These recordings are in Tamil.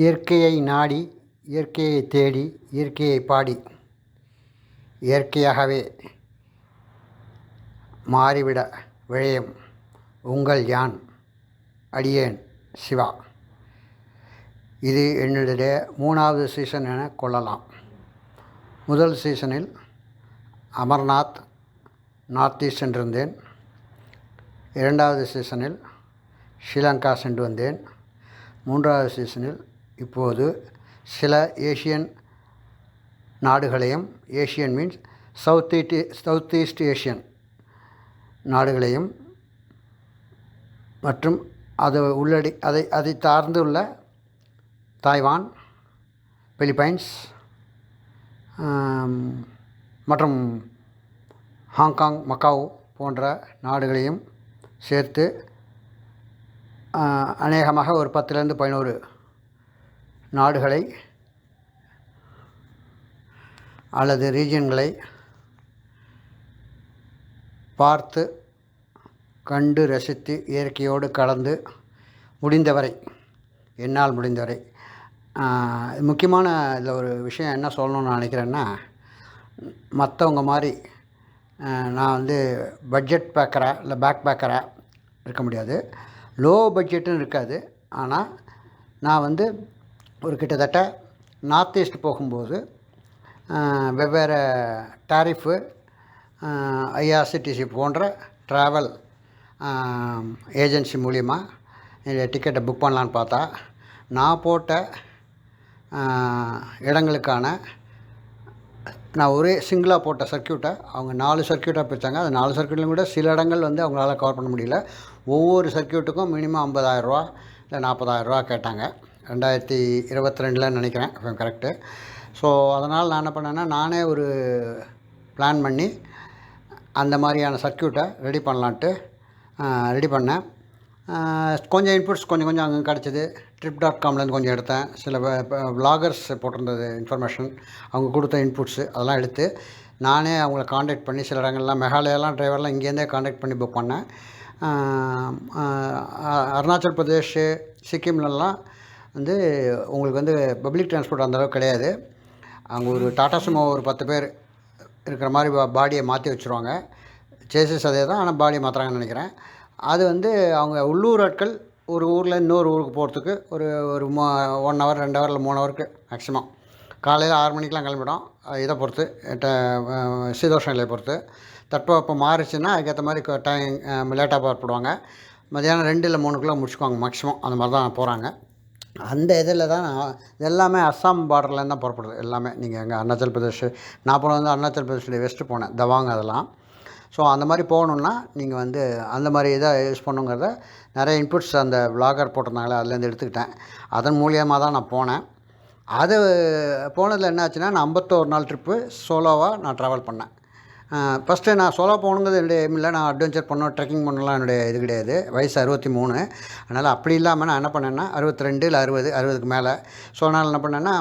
இயற்கையை நாடி, இயற்கையை தேடி, இயற்கையை பாடி, இயற்கையாகவே மாறிவிட விழையும் உங்கள் யான் அடியேன் சிவா. இது என்னுடைய 3வது சீசன் என கொள்ளலாம். முதல் சீசனில் அமர்நாத், நார்த் ஈஸ்ட் சென்றிருந்தேன். 2வது சீசனில் ஸ்ரீலங்கா சென்று வந்தேன். 3வது சீசனில் இப்போது சில ஏஷியன் நாடுகளையும், Asian means south east Asian நாடுகளையும் மற்றும் அதை சார்ந்துள்ள தாய்வான், பிலிப்பைன்ஸ் மற்றும் ஹாங்காங், மக்காவ் போன்ற நாடுகளையும் சேர்த்து அநேகமாக ஒரு 10லேருந்து 11 நாடுகளை அல்லது ரீஜியன்களை பார்த்து கண்டு ரசித்து இயற்கையோடு கலந்து முடிந்தவரை, என்னால் முடிந்தவரை. முக்கியமான இதில் ஒரு விஷயம் என்ன சொல்லணும்னு நான் நினைக்கிறேன்னா, மற்றவங்க மாதிரி நான் பட்ஜெட் பேக்கராக இல்லை பேக் பேக்கராக இருக்க முடியாது. லோ பட்ஜெட்டுன்னு இருக்காது. ஆனால் நான் ஒரு கிட்டத்தட்ட நார்த் ஈஸ்ட் போகும்போது வெவ்வேறு டாரிஃபு, ஐஆர்சிடிசி போன்ற ட்ராவல் ஏஜென்சி மூலிமா டிக்கெட்டை புக் பண்ணலான்னு பார்த்தா, நான் போட்ட இடங்களுக்கான நான் ஒரே சிங்கிளாக போட்ட சர்க்கியூட்டை அவங்க 4 சர்க்கியூட்டாக பிரித்தாங்க. அது 4 சர்க்கியூட்லையும் கூட சில இடங்கள் அவங்களால கவர் பண்ண முடியல. ஒவ்வொரு சர்க்கியூட்டுக்கும் மினிமம் 50,000 இல்லை 40,000 கேட்டாங்க. 2022 நினைக்கிறேன், கரெக்டு. ஸோ அதனால் நான் என்ன பண்ணேன்னா, நானே ஒரு பிளான் பண்ணி அந்த மாதிரியான சர்க்கியூட்டை ரெடி பண்ணலான்ட்டு ரெடி பண்ணேன். கொஞ்சம் இன்புட்ஸ் கொஞ்சம் அங்கே கிடச்சிது. trip.comலேருந்து கொஞ்சம் எடுத்தேன். சில விலாகர்ஸ் போட்டிருந்தது இன்ஃபர்மேஷன், அவங்க கொடுத்த இன்புட்ஸு அதெல்லாம் எடுத்து நானே அவங்கள காண்டாக்ட் பண்ணி சில இடங்கள்லாம் மெகாலயெல்லாம் டிரைவர்லாம் இங்கேருந்தே காண்டாக்ட் பண்ணி புக் பண்ணேன். அருணாச்சல் பிரதேஷ், சிக்கிம்லலாம் உங்களுக்கு பப்ளிக் டிரான்ஸ்போர்ட் அந்தளவுக்கு கிடையாது. அங்கே ஒரு டாடா சுமோ ஒரு 10 பேர் இருக்கிற மாதிரி பாடியை மாற்றி வச்சுருவாங்க. சேசஸ் அதே தான், ஆனால் பாடியை மாற்றுறாங்கன்னு நினைக்கிறேன். அது அவங்க உள்ளூர் ஆட்கள் ஒரு ஊரில் இன்னொரு ஊருக்கு போகிறதுக்கு ஒரு 1 ஹவர் 2 ஹவர் இல்லை 3 ஹவருக்கு மேக்ஸிமம். காலையில் 6 மணிக்கெலாம் கிளம்பிடும். இதை பொறுத்து, சீதோஷ நிலையை பொறுத்து. தட்பவெப்பம் மாறிச்சுன்னா அதுக்கேற்ற மாதிரி டைம் லேட்டாக புறப்படுவாங்க. மதியானம் 2 இல்லை 3க்குள்ளே முடிச்சுக்குவாங்க மேக்ஸிமம். அந்த மாதிரி தான் போகிறாங்க. அந்த இதில் தான் எல்லாமே அஸ்ஸாம் பார்டர்லேருந்து தான் புறப்படுது எல்லாமே. நீங்கள் எங்கே அருணாச்சல் பிரதேஷ், நான் போனது அருணாச்சல் பிரதேஷ் வெஸ்ட்டு போனேன், தவாங் அதெல்லாம். ஸோ அந்த மாதிரி போகணுன்னா நீங்கள் அந்த மாதிரி இதை யூஸ் பண்ணுங்கிறத நிறைய இன்புட்ஸ் அந்த விலாகர் போட்டிருந்தாங்களே அதுலேருந்து எடுத்துக்கிட்டேன். அதன் மூலியமாக தான் நான் போனேன். அது போனதில் என்ன ஆச்சுன்னா, நான் 51 நாள் ட்ரிப்பு சோலோவாக நான் ட்ராவல் பண்ணேன். ஃபஸ்ட்டு நான் சோலோ போகணுங்கிறது என்னுடைய எய்ம் இல்லை. நான் அட்வென்ச்சர் பண்ணணும், ட்ரெக்கிங் பண்ணலாம் என்னுடைய இது கிடையாது. வயசு 63. அதனால் அப்படி இல்லாமல் நான் என்ன பண்ணேன்னா 62 இல்லை 60க்கு மேலே. ஸோ அதனால் என்ன பண்ணேன்னா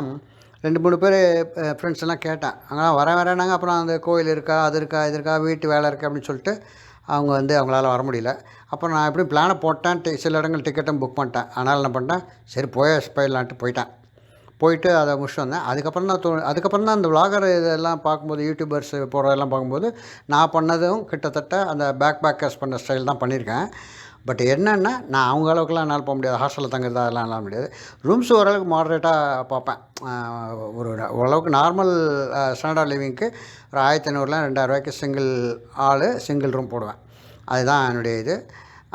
2-3 பேர் ஃப்ரெண்ட்ஸ் எல்லாம் கேட்டேன். அங்கெல்லாம் வரேன்னாங்க. அப்புறம் அந்த கோயில் இருக்கா, அது இருக்கா, இது இருக்கா, வீட்டு வேலை இருக்குது அப்படின்னு சொல்லிட்டு அவங்க அவங்களால வர முடியல. அப்புறம் நான் எப்படியும் பிளானை போட்டேன். சில இடங்கள் டிக்கெட்டும் புக் பண்ணிட்டேன். அதனால் என்ன பண்ணிட்டேன், சரி போயிடலான்ட்டு போயிட்டு அதை முடிச்சுட்டு வந்தேன். அதுக்கப்புறம் தான் அந்த விலாகர் இதெல்லாம் பார்க்கும்போது, யூடியூபர்ஸ் போடுறதெல்லாம் பார்க்கும்போது, நான் பண்ணதும் கிட்டத்தட்ட அந்த பேக் பேக்கர்ஸ் பண்ண ஸ்டைல் தான் பண்ணியிருக்கேன். பட் என்னென்னா, நான் அவங்க அளவுக்குலாம் என்னால் போக முடியாது. ஹாஸ்டலில் தங்குறது அதெல்லாம் என்னால் முடியாது. ரூம்ஸ் ஓரளவுக்கு மாடரேட்டாக பார்ப்பேன். ஓரளவுக்கு நார்மல் ஸ்டாண்டர்ட் லிவிங்க்கு ஒரு 1500 2000 சிங்கிள் ரூம் போடுவேன். அதுதான் என்னுடைய இது.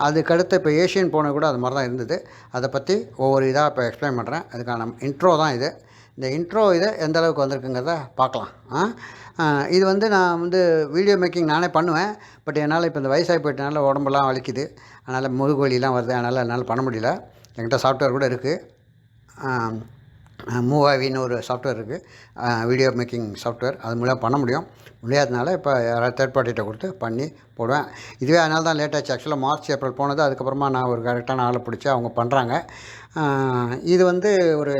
அதுக்கடுத்து இப்போ ஏஷியன் போனது கூட அது மாதிரி தான் இருந்தது. அதை பற்றி ஒவ்வொரு இதாக இப்போ எக்ஸ்பிளைன் பண்ணுறேன். அதுக்கான இன்ட்ரோ தான் இது. இந்த இன்ட்ரோ இதை எந்த அளவுக்கு வந்திருக்குங்கிறத பார்க்கலாம். இது நான் வீடியோ மேக்கிங் நானே பண்ணுவேன். பட் என்னால் இப்போ இந்த வயசாகி போயிட்டனால உடம்பெல்லாம் வலிக்குது. அதனால் முதுகு வலிலாம் வருது. அதனால் என்னால் பண்ண முடியல. என்கிட்ட சாஃப்ட்வேர் கூட இருக்குது. மூவாவின்னு ஒரு சாஃப்ட்வேர் இருக்குது, வீடியோ மேக்கிங் சாஃப்ட்வேர். அது மூலம் பண்ண முடியாதனால இப்போ யாராவது தேர்ட் பார்ட்டிகிட்ட கொடுத்து பண்ணி போடுவேன். இதுவே அதனால தான் லேட் ஆச்சு. ஆக்சுவலாக மார்ச் ஏப்ரல் போனது. அதுக்கப்புறமா நான் ஒரு கரெக்டான ஆளை பிடிச்சி அவங்க பண்ணுறாங்க. இது ஒரு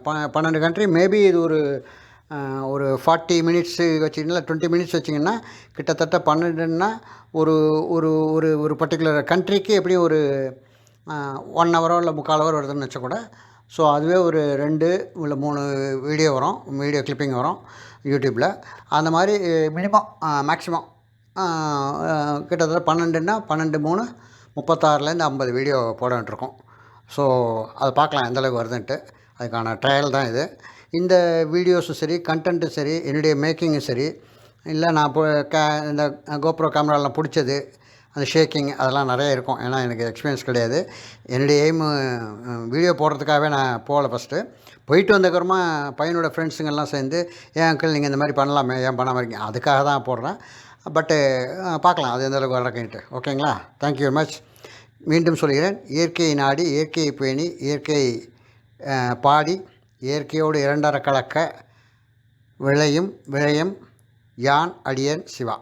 12 கண்ட்ரி. மேபி இது ஒரு 40 மினிட்ஸு வச்சிங்கன்னா, 20 மினிட்ஸ் வச்சிங்கன்னா கிட்டத்தட்ட 12ன்னா ஒரு ஒரு ஒரு பர்டிகுலர் கண்ட்ரிக்கு எப்படியும் ஒரு 1 ஹவரோ இல்லை 3/4 ஹவர் வருதுன்னு வச்சா கூட ஸோ அதுவே ஒரு 2 இல்லை 3 வீடியோ வரும், வீடியோ கிளிப்பிங் வரும் யூடியூப்பில். அந்த மாதிரி மினிமம் மேக்ஸிமம் கிட்டத்தட்ட 12ன்னா 12 3 36லேருந்து 50 வீடியோ போட வேண்டியிருக்கும். ஸோ அதை பார்க்கலாம் எந்தளவுக்கு வருதுன்ட்டு. அதுக்கான ட்ரையல் தான் இது. இந்த வீடியோஸும் சரி, கண்டென்ட்டும் சரி, என்னுடைய மேக்கிங்கும் சரி, இல்லை நான் இப்போ இந்த கோப்ரோ கேமராலாம் பிடிச்சது, அந்த ஷேக்கிங் அதெல்லாம் நிறைய இருக்கும். ஏன்னா எனக்கு எக்ஸ்பீரியன்ஸ் கிடையாது. என்னுடைய எய்மு வீடியோ போடுறதுக்காகவே நான் போகல ஃபஸ்ட்டு. போயிட்டு வந்ததுக்கப்புறமா பையனோட ஃப்ரெண்ட்ஸுங்கெல்லாம் சேர்ந்து, "ஏன் அங்கிள் நீங்கள் இந்த மாதிரி பண்ணலாமே, ஏன் பண்ணாமல் இருக்கீங்க?" அதுக்காக தான் போடுறேன். பட்டு பார்க்கலாம் அது எந்தளவுக்கு வர்றதுன்ட்டு. ஓகேங்களா? Thank you very much. மீண்டும் சொல்கிறேன், இயற்கையை நாடி, இயற்கையை பேணி, இயற்கையை பாடி, இயற்கையோடு இரண்டற கலக்க விளையும் யான் அடியேன் சிவா.